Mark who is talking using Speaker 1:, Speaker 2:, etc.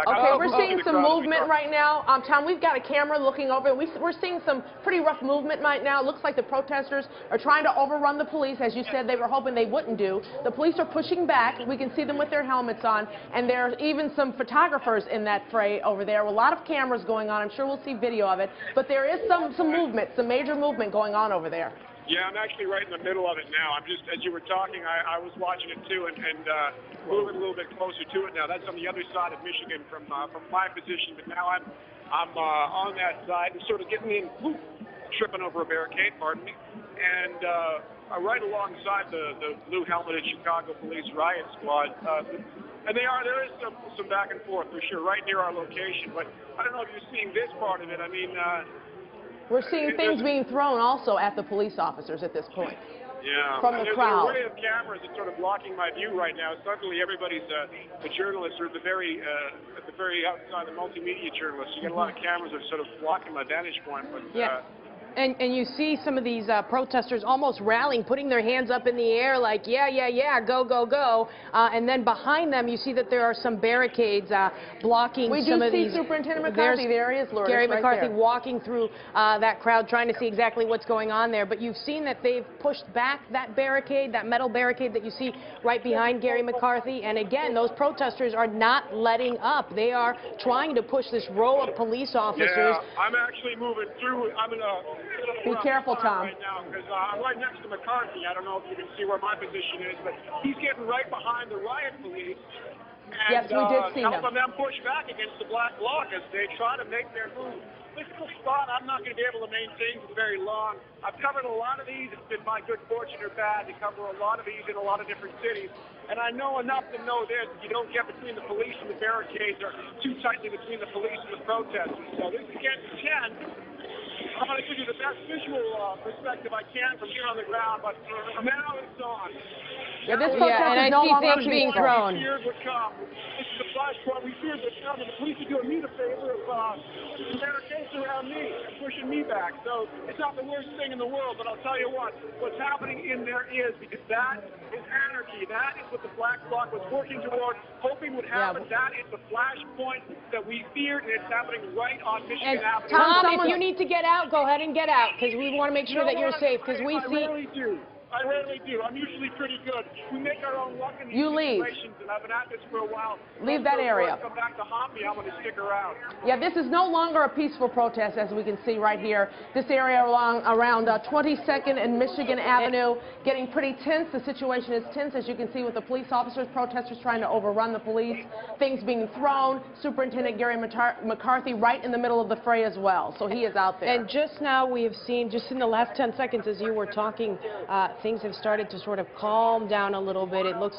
Speaker 1: Okay, we're seeing some movement right now. Tom, we've got a camera looking over. We're seeing some pretty rough movement right now. It looks like the protesters are trying to overrun the police, as you said they were hoping they wouldn't do. The police are pushing back. We can see them with their helmets on, and there are even some photographers in that fray over there. A lot of cameras going on. I'm sure we'll see video of it, but there is some movement, some major movement going on over there.
Speaker 2: Yeah, I'm actually right in the middle of it now. I'm just, as you were talking, I was watching it too, and moving a little bit closer to it now. That's on the other side of Michigan from my position, but now I'm on that side and sort of getting in, tripping over a barricade, pardon me, and right alongside the blue helmeted Chicago Police Riot Squad. And there is some back and forth for sure, right near our location. But I don't know if you're seeing this part of it. I mean,
Speaker 1: we're seeing things being thrown also at the police officers at this point.
Speaker 2: Yeah.
Speaker 1: From the crowd.
Speaker 2: There's an array of cameras that's sort of blocking my view right now. Suddenly everybody's the journalists are at the very outside, the multimedia journalists. You get a lot of cameras that are sort of blocking my vantage point. But
Speaker 3: yeah. And you see some of these protesters almost rallying, putting their hands up in the air like, yeah, yeah, yeah, go, go, go. And then behind them, you see that there are some barricades blocking some of these.
Speaker 1: We do see Superintendent McCarthy. There he is, Lord.
Speaker 3: Gary
Speaker 1: right
Speaker 3: McCarthy
Speaker 1: there.
Speaker 3: walking through that crowd, trying to see exactly what's going on there. But you've seen that they've pushed back that barricade, that metal barricade that you see right behind Gary McCarthy. And again, those protesters are not letting up. They are trying to push this row of police officers.
Speaker 2: Yeah, I'm actually moving through. I'm in a
Speaker 1: Be careful, Tom.
Speaker 2: Right now, because I'm right next to McCarthy. I don't know if you can see where my position is, but he's getting right behind the riot police. And,
Speaker 1: yes, we did see him.
Speaker 2: Helping them push back against the black bloc as they try to make their move. This is a spot I'm not going to be able to maintain for very long. I've covered a lot of these. It's been my good fortune or bad to cover a lot of these in a lot of different cities. And I know enough to know this. You don't get between the police and the barricades or too tightly between the police and the protesters. So this is against 10. I'm going to give you the best visual perspective I can from here on the ground, but now it's on.
Speaker 1: Yeah, this protest is no longer
Speaker 3: things being thrown.
Speaker 2: We feared would come. This is the flashpoint. We feared would come, and the police are doing me the favor of barricades around me and pushing me back. So it's not the worst thing in the world, but I'll tell you what's happening in there is, because that is anarchy. That is what the black bloc was working toward, hoping would happen. Yeah. That is the flashpoint that we feared, and it's happening right on Michigan Avenue.
Speaker 3: Tom, if you need to get out, go ahead and get out, because we want to make sure that you're safe, because we see...
Speaker 2: I rarely do. I'm usually pretty good. We make our own luck in these situations, and I've been at this for a while.
Speaker 1: Leave that area.
Speaker 2: Come back to haunt me, I'm going to stick around.
Speaker 1: Yeah, this is no longer a peaceful protest, as we can see right here. This area around 22nd and Michigan Avenue getting pretty tense. The situation is tense, as you can see, with the police officers, protesters trying to overrun the police, things being thrown. Superintendent Gary McCarthy right in the middle of the fray as well, so he is out there.
Speaker 3: And just now we have seen, just in the last 10 seconds as you were talking, things have started to sort of calm down a little bit. It looks like